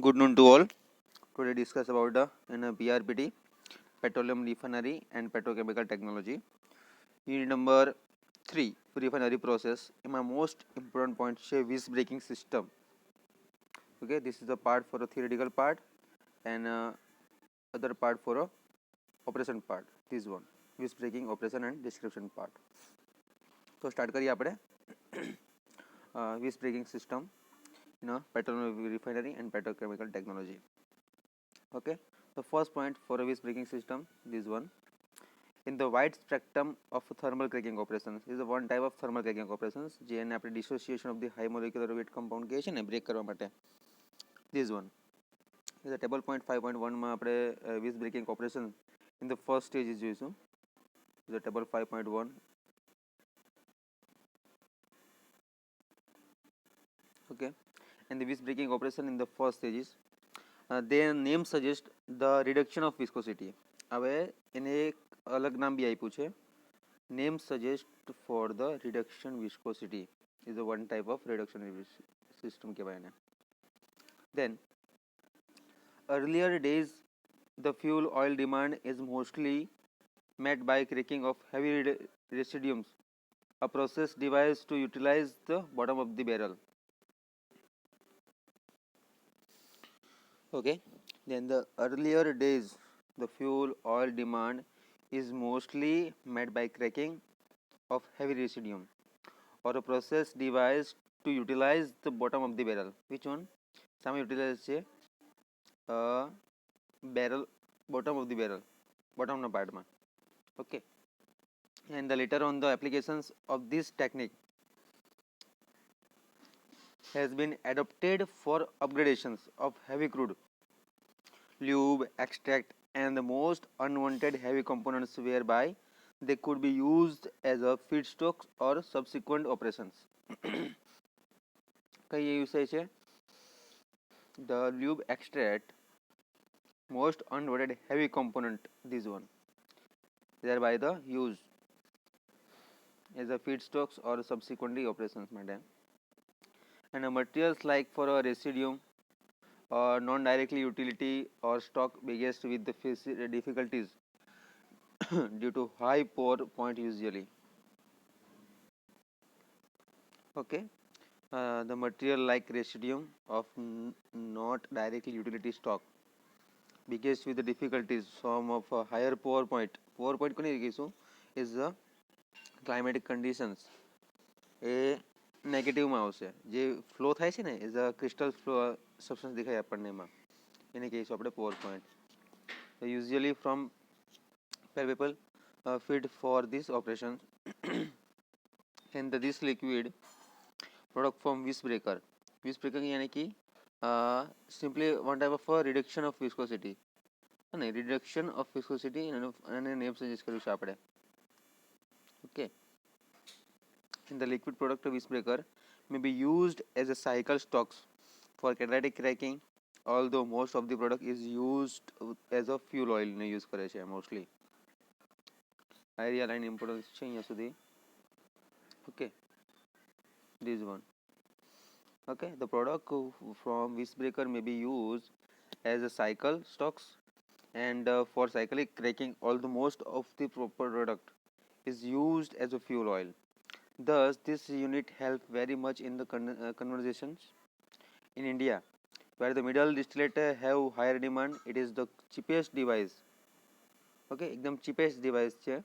Good noon to all. Today discuss about the PRPT, petroleum refinery and petrochemical technology. Unit number 3, refinery process. My most important point is visc braking system. Okay, this is the part for a theoretical part and other part for a operation part. This one, visc braking operation and description part. तो start करिए आपने visc braking system in a petroleum refinery and petrochemical technology. Okay, the first point for a visc braking system, this one. In the wide spectrum of thermal cracking operations, is one type of thermal cracking operations જેને આપણે dissociation of the high molecular weight compound કહે છે ને break કરવા માટે. This one is a table point 5.1 માં આપણે visc braking operation in the first stage જોઈશું. The table 5.1. Okay, and the visc braking operation in the first stages, their name suggests the reduction of viscosity. હવે એને એક અલગ નામ બી આપ્યું છે. Name suggests for the reduction viscosity is a one type of reduction system કહેવાય એને. Then earlier days the fuel oil demand is mostly met by cracking of heavy residues, a process devised to utilize the bottom of the barrel. Okay, then the earlier days the fuel oil demand is mostly met by cracking of heavy residue or a process devised to utilize the bottom of the barrel. Which one? Some utilize છે barrel, bottom of the barrel, bottom ના part માં. Okay, and the later on the applications of this technique has been adopted for upgradations of heavy crude, lube, extract and the most unwanted heavy components whereby they could be used as a feedstock or subsequent operations. કઈ usage છે? The lube extract most unwanted heavy component, this one, thereby the use as a feedstocks or subsequently operations માટે. And materials like for a residue or non-directly utility or stock biggest with the difficulties due to high pour point usually. Okay, the material like residue of not directly utility stock biggest with the difficulties some of a higher pour point કોની કહીશું is the climatic conditions એ નેગેટિવમાં આવશે. જે flow થાય છે ને is a crystal flow substance દેખાય આપણને એમાં એને કહીશું આપણે પોર point. Usually from per people feed for this operation and this liquid product from visc breaker. Visc breaker यानी कि simply one type of a reduction of viscosity અને reduction of viscosity અને નેમ સજેસ્ટ કર્યું છે આપણે. Okay, and the liquid product of visc breaker may be used as a cycle stocks for catalytic cracking, although most of the product is used as a fuel oil ને use કરે છે mostly. Idea line importance છે અહીંયા સુધી. Okay, this one. Okay, the product from visc breaker may be used as a cycle stocks and for cyclic cracking, although most of the proper product is used as a fuel oil. Thus, this unit helps very much in the conversations in India, where the middle distillate have higher demand. It is the cheapest device. Okay, एकदम cheapest device છે.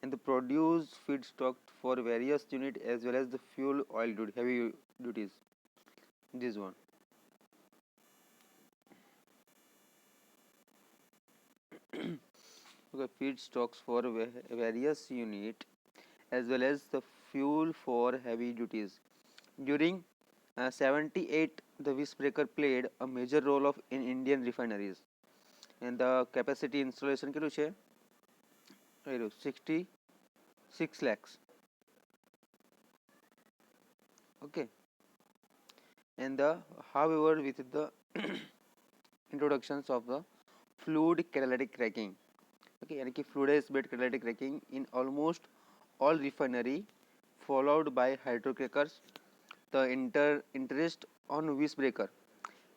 And the produce feedstock for various unit as well as the fuel oil heavy duties. This one. Okay, feedstocks for various unit as well as the fuel for heavy duties. During 78, the visc breaker played a major role of in Indian refineries, and the capacity installation કેટલું છે? 66 lakhs. Okay, and however with the introductions of the fluid catalytic cracking, okay, यानी कि fluidized bed catalytic cracking in almost all refinery followed by hydrocrackers, the interest on visc breaker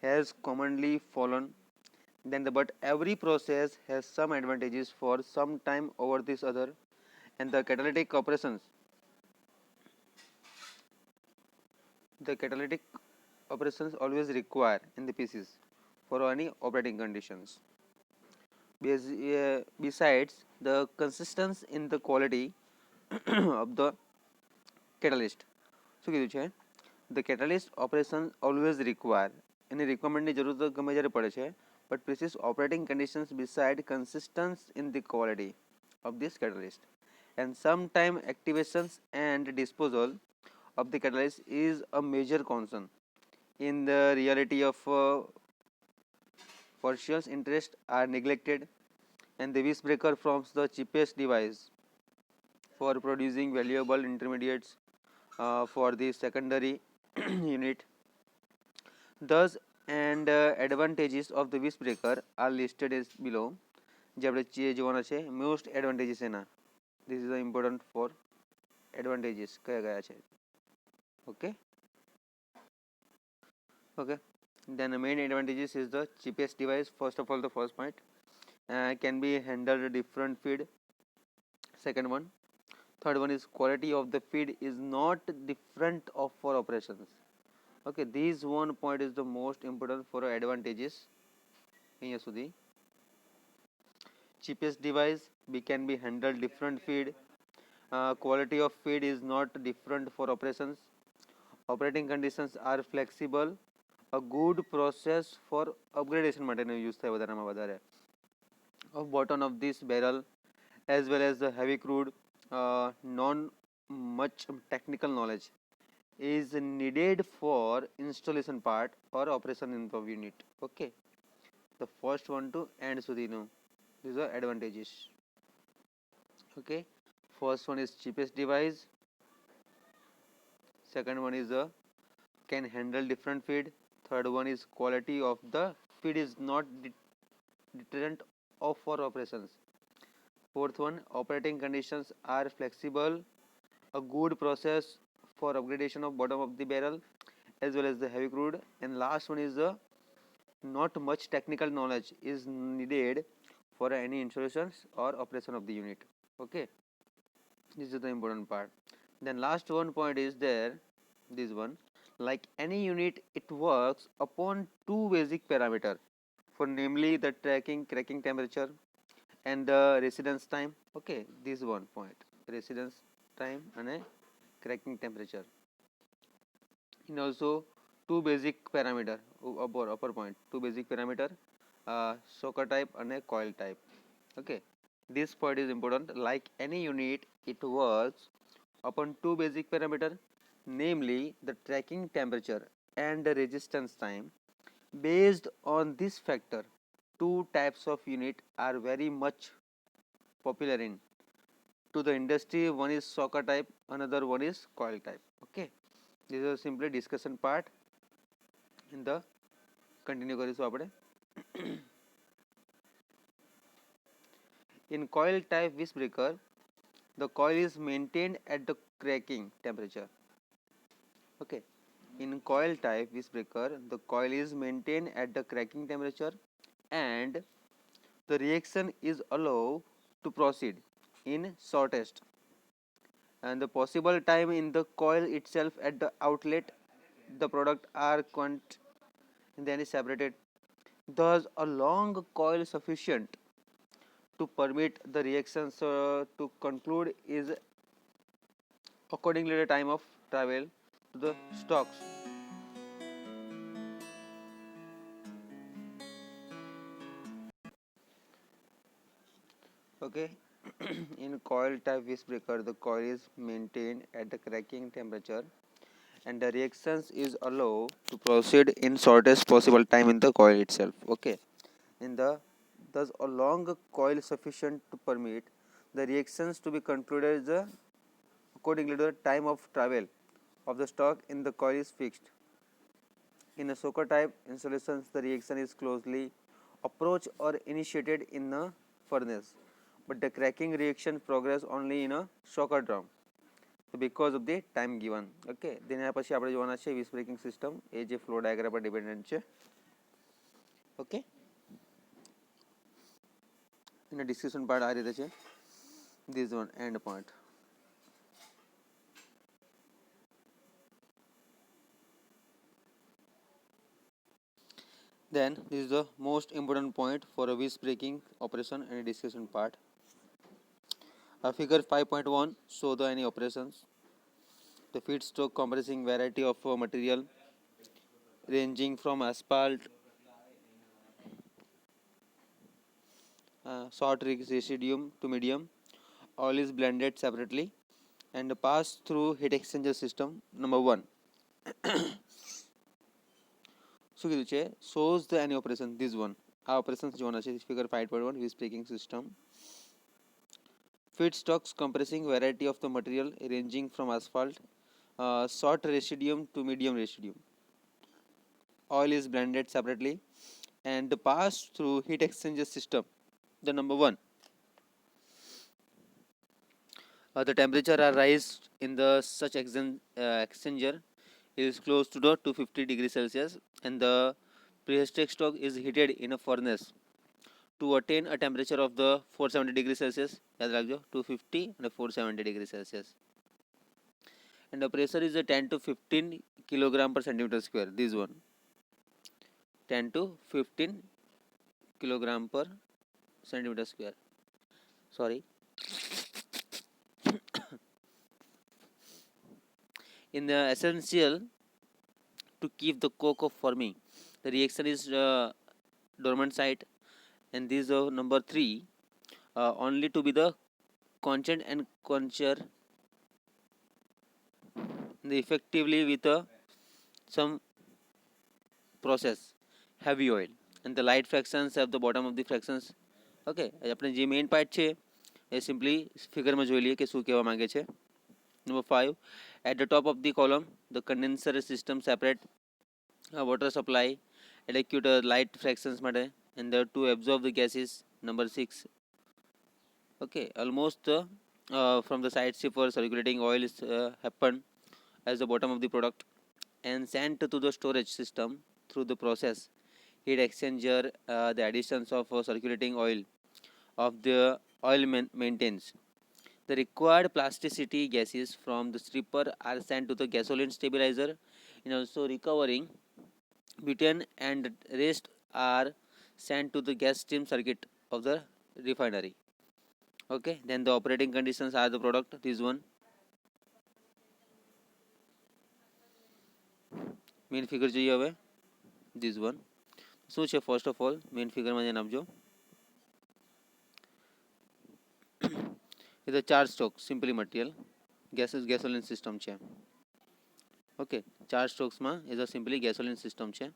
has commonly fallen, but every process has some advantages for some time over this other, and the catalytic operations always require in the pieces for any operating conditions. Besides the consistency in the quality of the catalyst, શું કીધું છે the catalyst operations always require any requirement ની જરૂર તો ગમે જ્યારે પડે છે, but precise operating conditions beside consistency in the quality of this catalyst, and sometime activations and disposal of the catalyst is a major concern in the reality of partial interest are neglected, and the wish breaker forms the cheapest device for producing valuable intermediates for the secondary unit. Thus, and advantages of the wish breaker are listed as below. જે આપણે જોવાના છે most advantages એના, this is the important for advantages કયા કયા છે. Okay. Then the main advantages is the cheapest device. First of all, the first point can be handled different feed. Second one, third one is quality of the feed is not different of for operations. Okay, this one point is the most important for advantages. Here સુધી cheapest device can be handled different feed. Quality of feed is not different for operations. Operating conditions are flexible. A good process for upgradation માટેનો use થાય વધારેમાં વધારે of bottom of this barrel, as well as the heavy crude. Non much technical knowledge is needed for installation part or operation in the unit. Okay, the first one to end sudhinu, these are advantages. Okay, first one is cheapest device, second one is can handle different feed, third one is quality of the feed is not deterrent of for operations, fourth one operating conditions are flexible, a good process for upgradation of bottom of the barrel as well as the heavy crude, and last one is not much technical knowledge is needed for any installations or operation of the unit. Okay, this is the important part. Then last one point is there, this one, like any unit it works upon two basic parameter for namely the cracking temperature and the residence time. Okay, this one point, residence time and a cracking temperature, and also two basic parameter upper point, two basic parameter, socket type and a coil type. Okay, this point is important. Like any unit it works upon two basic parameter, namely the tracking temperature and the resistance time. Based on this factor, two types of unit are very much popular in to the industry. One is socket type, another one is coil type. Okay, this is simply discussion part. In the continue કરીશું આપણે. In coil type wish breaker, the coil is maintained at the cracking temperature. Okay, in coil type wish breaker, the coil is maintained at the cracking temperature and the reaction is allowed to proceed in shortest and the possible time in the coil itself. At the outlet the product are then is separated. Thus a long coil sufficient to permit the reactions to conclude is accordingly the time of travel to the stocks. Okay, in coil type wish breaker, the coil is maintained at the cracking temperature and the reactions is allowed to proceed in shortest possible time in the coil itself. Okay, in the thus a long coil sufficient to permit the reactions to be concluded accordingly to the time of travel of the stock in the coil is fixed. In a socket type installations, the reaction is closely approached or initiated in a furnace, but the cracking reaction progress only in a socket drum because of the time given. Okay, then પછી આપણે જોવાના છે વિસ braking system, એ જે flow diagram પર dependent છે. Okay, એના discussion part આ રીતે છે. This one end point. Then this is the most important point for a whisk breaking operation and discussion part. Figure 5.1 show the any operations. The feedstock compressing variety of material ranging from asphalt, short residuum to medium. Oil is blended separately and passed through heat exchanger system. Number 1. શું કીધું છે? shows the any operation. This one. આ operation જોવાના છે. Figure 5.1 whisk breaking system. Feedstocks compressing variety of the material ranging from asphalt, short residuum to medium residuum. Oil is blended separately and passed through heat exchanger system. The number 1. The temperature are raised in the such exchanger is close to the 250 degrees Celsius and the preheated stock is heated in a furnace to attain a temperature of the 470 degrees Celsius. याद रखो 250 and 470 degrees Celsius. And the pressure is a 10 to 15 kilogram per centimeter square. This one 10 to 15 kilogram per centimeter square. Sorry. In the essential to keep the coke of forming, the reaction is dormant site, and this is number 3 only to be the constant and concher effectively with some process heavy oil and the light fractions at the bottom of the fractions. Okay, આપણે જે main part છે એ simply ફિગરમાં જોઈ લઈએ કે શું કહેવા માંગે છે. Number 5, at the top of the column the condenser system separate water supply adequate light fractions માટે and the to absorb the gases. Number 6, okay, almost from the side strip for circulating oil is happen as the bottom of the product and sent to the storage system through the process heat exchanger. The additions of circulating oil of the oil maintains the required plasticity. Gases from the stripper are sent to the gasoline stabilizer and also recovering butane and rest are sent to the gas stream circuit of the refinery. Okay, then the operating conditions are the product. This one main figure જોઈએ હવે. This one શું છે? First of all main ફિગરમાં જઈને આપજો. એ તો charge stock simply material gasoline system છે. Okay, charge સ્ટોક્સમાં એ તો simply gasoline system છે.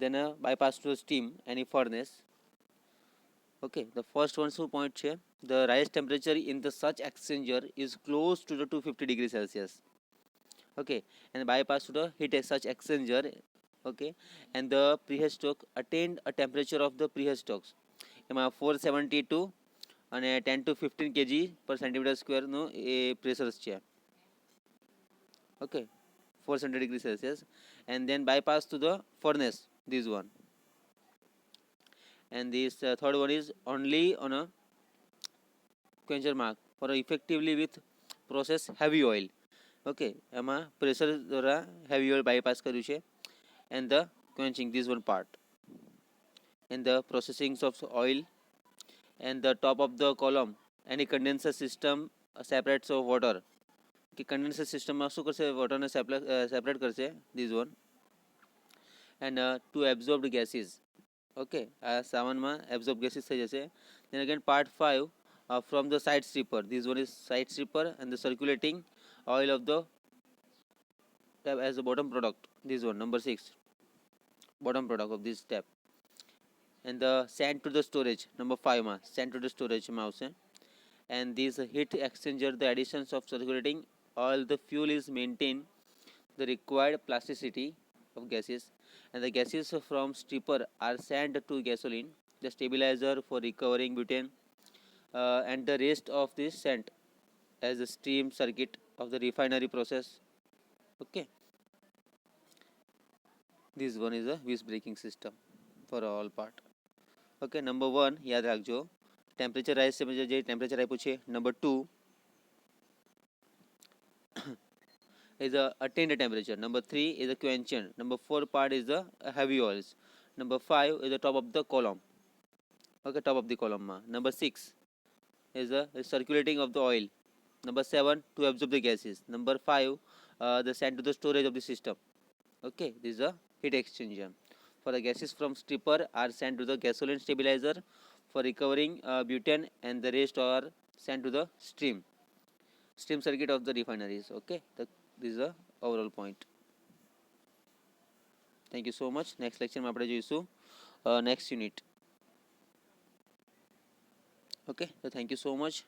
then bypass to steam any furnace. Okay, the first one શું point છે? The rise temperature in the such exchanger is close to the 250 degrees Celsius. Okay, and bypass to the heat such exchanger. Okay, and the preheat stock attained a temperature of the preheat stocks એમાં 472 અને 10 to 15 kg per centimeter square no A pressure છે. Okay, 470 degrees Celsius and then bypass to the furnace. This one, and this third one is only on a quencher mark for effectively with process heavy oil. Okay, એમાં pressure દ્વારા heavy oil bypass કર્યું છે and the quenching. This one part and the processing of oil and the top of the column any condenser system separates of water. कि condenser system માં શું કરશે? water ને separate કરશે. This one and to absorb the gases. Okay, આ સાવનમાં absorb gases થઈ જશે. Then again part 5 from the side stripper. This one is side stripper and the circulating oil of the tab as the bottom product. This one number 6 bottom product of this tab and the sent to the storage. Number 5 માં sent to the storage માં આવશે. And this heat exchanger the additions of circulating oil the fuel is maintain the required plasticity of gases and the gases from stripper are sent to gasoline the stabilizer for recovering butane and the rest of this sent as the steam circuit of the refinery process. Okay, this one is a vis breaking system for all part. Okay, number 1 याद रखो, temperature rise से मुझे जे temperature rise पूछे. Number 2 is a attained temperature. Number 3 is a quenchant. Number 4 part is the heavy oils. Number 5 is the top of the column. Okay, top of the column ma. Number 6 is the circulating of the oil. Number 7 to absorb the gases. Number 5 the send to the storage of the system. Okay, this is a heat exchanger. For the gases from stripper are sent to the gasoline stabilizer for recovering butane, and the rest are sent to the stream circuit of the refineries. Okay, this is the overall point. Thank you so much. Next lecture में આપણે જોઈશું next unit. Okay, so thank you so much.